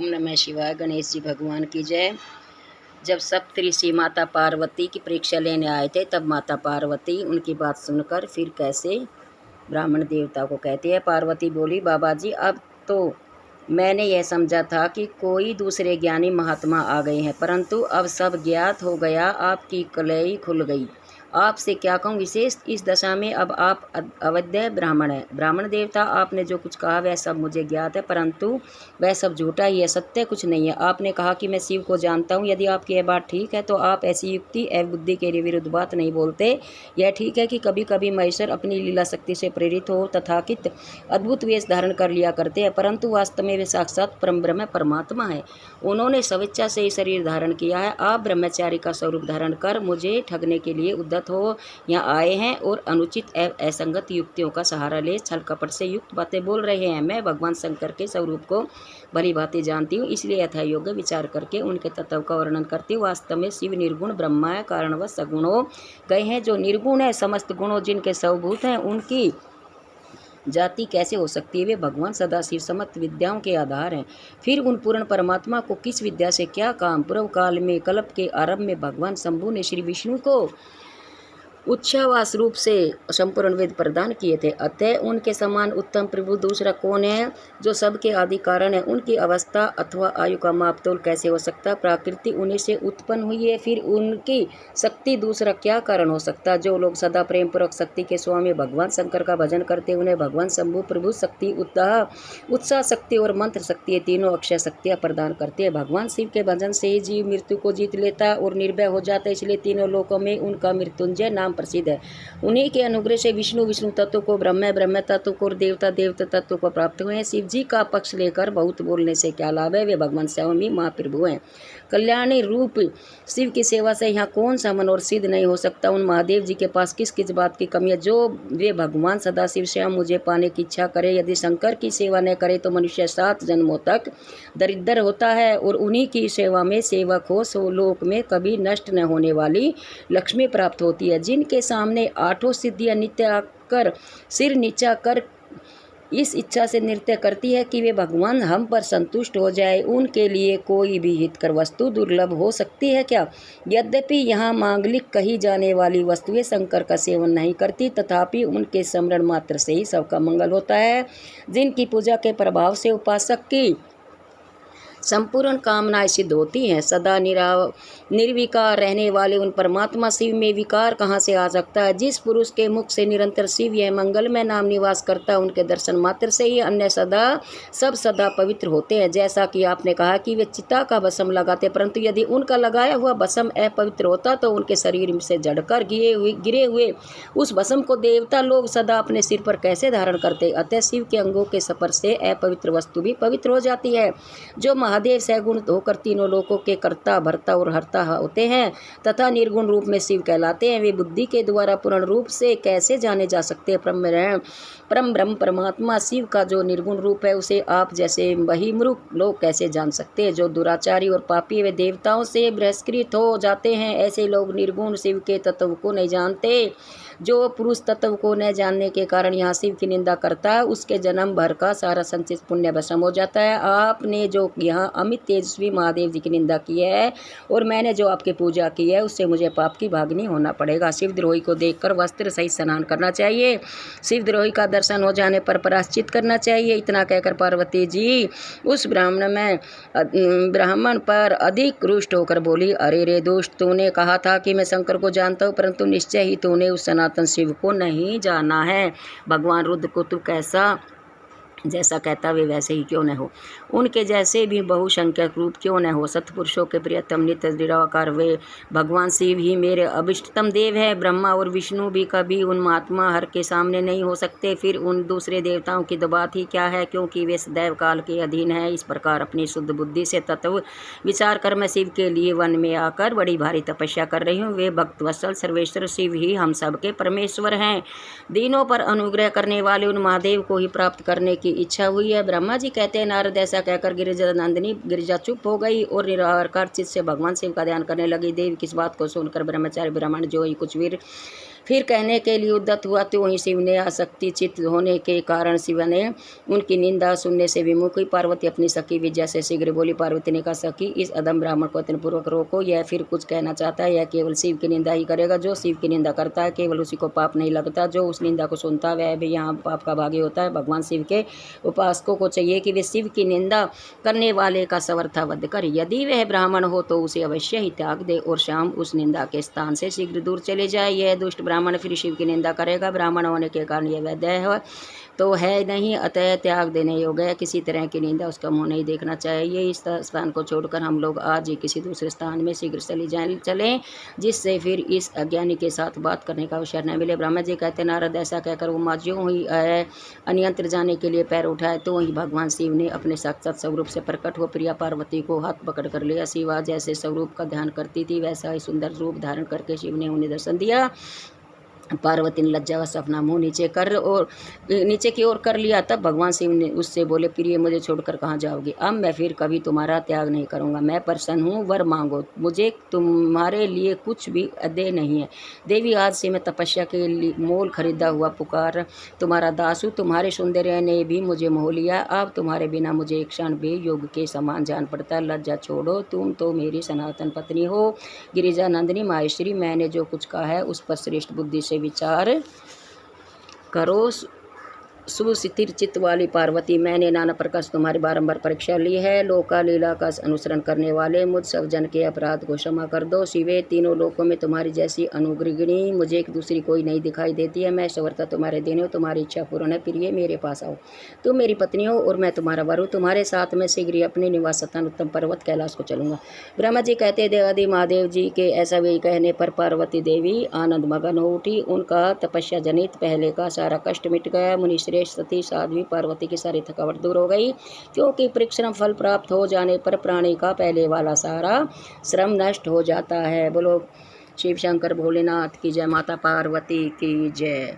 ओम नमः शिवाय। गणेश जी भगवान की जय। जब सप्तऋषि माता पार्वती की परीक्षा लेने आए थे तब माता पार्वती उनकी बात सुनकर फिर कैसे ब्राह्मण देवता को कहती है। पार्वती बोली, बाबा जी अब तो मैंने यह समझा था कि कोई दूसरे ज्ञानी महात्मा आ गए हैं, परंतु अब सब ज्ञात हो गया, आपकी कलई खुल गई। आपसे क्या कहूँ, विशेष इस दशा में अब आप अवैध ब्राह्मण है। ब्राह्मण देवता, आपने जो कुछ कहा वह सब मुझे ज्ञात है, परंतु वह सब झूठा ही है, सत्य कुछ नहीं है। आपने कहा कि मैं शिव को जानता हूँ। यदि आपकी यह बात ठीक है तो आप ऐसी युक्ति एवं बुद्धि के विरुद्ध बात नहीं बोलते। यह ठीक है कि कभी कभी महेश्वर अपनी लीला शक्ति से प्रेरित हो तथाकथित अद्भुत वेश धारण कर लिया करते हैं, परंतु वास्तव में वे साक्षात परम ब्रह्म परमात्मा है। उन्होंने स्वेच्छा से ही शरीर धारण किया है। आप ब्रह्मचारी का स्वरूप धारण कर मुझे ठगने के लिए उद्यत हो यहाँ आए हैं और अनुचित एवं असंगत युक्तियों का सहारा ले छल कपट से युक्त बातें बोल रहे हैं। मैं भगवान शंकर के स्वरूप को भली भांति जानती हूँ, इसलिए यथा योग्य विचार करके उनके तत्व का वर्णन करती हूँ। वास्तव में शिव निर्गुण ब्रह्मा है, कारणवश सगुण हो गए हैं। जो निर्गुण है, समस्त गुणों जिनके स्वभूत हैं, उनकी जाति कैसे हो सकती है? वे भगवान सदाशिव समस्त विद्याओं के आधार हैं। फिर उन पूर्ण परमात्मा को किस विद्या से क्या काम? पूर्व काल में कल्प के आरंभ में भगवान शंभु ने श्री विष्णु को उच्छ्वास रूप से संपूर्ण वेद प्रदान किए थे। अतः उनके समान उत्तम प्रभु दूसरा कौन है? जो सबके आदि कारण है। उनकी अवस्था अथवा आयु का मापतोल कैसे हो सकता? प्रकृति उन्हीं से उत्पन्न हुई है, फिर उनकी शक्ति दूसरा क्या कारण हो सकता? जो लोग सदा प्रेम पूर्वक शक्ति के स्वामी भगवान शंकर का भजन करते, उन्हें भगवान शंभु प्रभु शक्ति, उत्साह शक्ति और मंत्र शक्ति, ये तीनों अक्षय शक्तियाँ प्रदान करते हैं। भगवान शिव के भजन से ही जीव मृत्यु को जीत लेता और निर्भय हो जाता है, इसलिए तीनों लोकों में उनका मृत्युंजय नाम प्रसिद्ध है। उन्हीं के अनुग्रह से विष्णु तत्व को, ब्रह्म तत्व को और देवता तत्व को प्राप्त हुए हैं। शिव जी का पक्ष लेकर बहुत बोलने से क्या लाभ है? वे भगवान स्वामी महाप्रभु हैं। कल्याणी रूप शिव की सेवा से यहाँ कौन सा मनोर सिद्ध नहीं हो सकता? उन महादेव जी के पास किस किस बात की कमी है जो वे भगवान सदाशिव श्याम मुझे पाने की इच्छा करे? यदि शंकर की सेवा न करे तो मनुष्य 7 जन्मों तक दरिद्र होता है और उन्हीं की सेवा में सेवक हो सो लोक में कभी नष्ट न होने वाली लक्ष्मी प्राप्त होती है। जिनके सामने 8 सिद्धियां नित्य आकर सिर नीचा कर इस इच्छा से नृत्य करती है कि वे भगवान हम पर संतुष्ट हो जाए, उनके लिए कोई भी हितकर वस्तु दुर्लभ हो सकती है क्या? यद्यपि यहाँ मांगलिक कही जाने वाली वस्तुएं शंकर का सेवन नहीं करती, तथापि उनके स्मरण मात्र से ही सबका मंगल होता है। जिनकी पूजा के प्रभाव से उपासक की संपूर्ण कामनाएं सिद्ध होती हैं। सदा निर्विकार रहने वाले उन परमात्मा शिव में विकार कहाँ से आ सकता है? जिस पुरुष के मुख से निरंतर शिव यह मंगलमय नाम निवास करता है, उनके दर्शन मात्र से ही अन्य सदा पवित्र होते हैं। जैसा कि आपने कहा कि वे चिता का भस्म लगाते, परंतु यदि उनका लगाया हुआ भस्म अपवित्र होता तो उनके शरीर से जड़कर गिरे हुए उस भस्म को देवता लोग सदा अपने सिर पर कैसे धारण करते? अतः शिव के अंगों के स्पर्श से अपवित्र वस्तु भी पवित्र हो जाती है। जो महादेव सगुण होकर तीनों लोकों के कर्ता, भर्ता और हर्ता होते हैं तथा निर्गुण रूप में शिव कहलाते हैं, वे बुद्धि के द्वारा पूर्ण रूप से कैसे जाने जा सकते हैं? परम ब्रह्म परमात्मा शिव का जो निर्गुण रूप है उसे आप जैसे बहिर्मुख लोग कैसे जान सकते हैं? जो दुराचारी और पापी वे देवताओं से बहिष्कृत हो जाते हैं, ऐसे लोग निर्गुण शिव के तत्व को नहीं जानते। जो पुरुष तत्व को न जानने के कारण यहाँ शिव की निंदा करता है, उसके जन्म भर का सारा संचित पुण्य भस्म हो जाता है। आपने जो यहाँ अमित तेजस्वी महादेव जी की निंदा की है और मैंने जो आपकी पूजा की है, उससे मुझे पाप की भागनी होना पड़ेगा। शिवद्रोही को देखकर वस्त्र सहित स्नान करना चाहिए। शिवद्रोही का दर्शन हो जाने पर प्रायश्चित करना चाहिए। इतना कहकर पार्वती जी उस ब्राह्मण पर अधिक रुष्ट होकर बोली, अरे रे दुष्ट, तूने कहा था कि मैं शंकर को जानता हूँ, परंतु निश्चय ही तूने उस सनातन शिव को नहीं जाना है। भगवान रुद्र को तू जैसा कहता वे वैसे ही क्यों न हो, उनके जैसे भी बहुसंख्यक रूप क्यों न हो। सतपुरुषों के प्रियतम नित्य निराकार वे भगवान शिव ही मेरे अभिष्टतम देव है। ब्रह्मा और विष्णु भी कभी उन महात्मा हर के सामने नहीं हो सकते। फिर उन दूसरे देवताओं की तो बात ही क्या है, क्योंकि वे सदैव काल के अधीन है। इस प्रकार अपनी शुद्ध बुद्धि से तत्व विचार कर मैं शिव के लिए वन में आकर बड़ी भारी तपस्या कर रही हूँ। वे भक्तवत्सल सर्वेश्वर शिव ही हम सबके परमेश्वर हैं। दीनों पर अनुग्रह करने वाले उन महादेव को ही प्राप्त करने की इच्छा हुई है। ब्रह्मा जी कहते हैं, नारद ऐसा कहकर गिरिजा चुप हो गई और निराकार चित्त से भगवान शिव का ध्यान करने लगी। देव किस बात को सुनकर ब्रह्मचारी ब्राह्मण जो ही कुछ वीर फिर कहने के लिए उद्यत हुआ। तो वहीं शिव ने आसक्ति चित्त होने के कारण शिव ने उनकी निंदा सुनने से विमुख हुई। पार्वती अपनी सखी विद्या से शीघ्र बोली। पार्वती ने कहा, सखी, इस अधम ब्राह्मण को अत्यंतपूर्वक रोको, यह फिर कुछ कहना चाहता है, यह केवल शिव की निंदा ही करेगा। जो शिव की निंदा करता है केवल उसी को पाप नहीं लगता, जो उस निंदा को सुनता है वह भी यहाँ पाप का भागी होता है। भगवान शिव के उपासकों को चाहिए कि वे शिव की निंदा करने वाले का सवर्था वध कर, यदि वह ब्राह्मण हो तो उसे अवश्य ही त्याग दे और शाम उस निंदा के स्थान से शीघ्र दूर चले जाए। यह दुष्ट ब्राह्मण फिर शिव की निंदा करेगा। ब्राह्मण होने के कारण यह वैद्य है तो है नहीं, अतः त्याग देने योग्य है। किसी तरह की निंदा उसका मुँह नहीं देखना चाहिए। इस स्थान को छोड़कर हम लोग आज ही किसी दूसरे स्थान में शीघ्र चलें, जिससे फिर इस अज्ञानी के साथ बात करने का अवसर न मिले। ब्रह्मा जी कहते, नारद, ऐसा कहकर वो माँ ज्यों ही अन्यंत्र जाने के लिए पैर उठाए तो वहीं भगवान शिव ने अपने साक्षात स्वरूप से प्रकट हो प्रिया पार्वती को हाथ पकड़ कर लिया। शिवा जैसे स्वरूप का ध्यान करती थी वैसा ही सुंदर रूप धारण करके शिव ने उन्हें दर्शन दिया। पार्वती ने लज्जावश अपना मुंह नीचे की ओर कर लिया। तब भगवान शिव ने उससे बोले, प्रिय, मुझे छोड़कर कहाँ जाओगी? अब मैं फिर कभी तुम्हारा त्याग नहीं करूँगा। मैं प्रसन्न हूँ, वर मांगो, मुझे तुम्हारे लिए कुछ भी अदेय नहीं है। देवी, आज से मैं तपस्या के लिए मोल खरीदा हुआ पुकार तुम्हारा दास हूँ। तुम्हारे सौंदर्य ने भी मुझे मोह लिया। अब तुम्हारे बिना मुझे एक क्षण भी योग के समान जान पड़ता है। लज्जा छोड़ो, तुम तो मेरी सनातन पत्नी हो, गिरिजा नंदिनी माहेश्वरी। मैंने जो कुछ कहा है उस पर श्रेष्ठ बुद्धि से विचार करो। सुस्थिर चित्त वाली पार्वती, मैंने नाना प्रकार से तुम्हारी बारंबार परीक्षा ली है। लोका लीला का अनुसरण करने वाले मुझ सब जन के अपराध को क्षमा कर दो। शिवे, तीनों लोकों में तुम्हारी जैसी अनुग्रहिणी मुझे एक दूसरी कोई नहीं दिखाई देती है। मैं सवर्ता तुम्हारे दिन हूँ, तुम्हारी इच्छा पूर्ण है। प्रिय, मेरे पास आओ, तुम मेरी पत्नी हो और मैं तुम्हारा वर हूँ। तुम्हारे साथ मैं शीघ्र ही अपने निवास स्थान उत्तम पर्वत कैलाश को चलूंगा। ब्रह्मा जी कहते, देवादि महादेव जी के ऐसा वे कहने पर पार्वती देवी आनंद मगन हो उठी। उनका तपस्या जनित पहले का सारा कष्ट मिट गया। मुनि श्रेष्ठ सती साध्वी पार्वती की सारी थकावट दूर हो गई, क्योंकि परिश्रम फल प्राप्त हो जाने पर प्राणी का पहले वाला सारा श्रम नष्ट हो जाता है। बोलो शिव शंकर भोलेनाथ की जय, माता पार्वती की जय।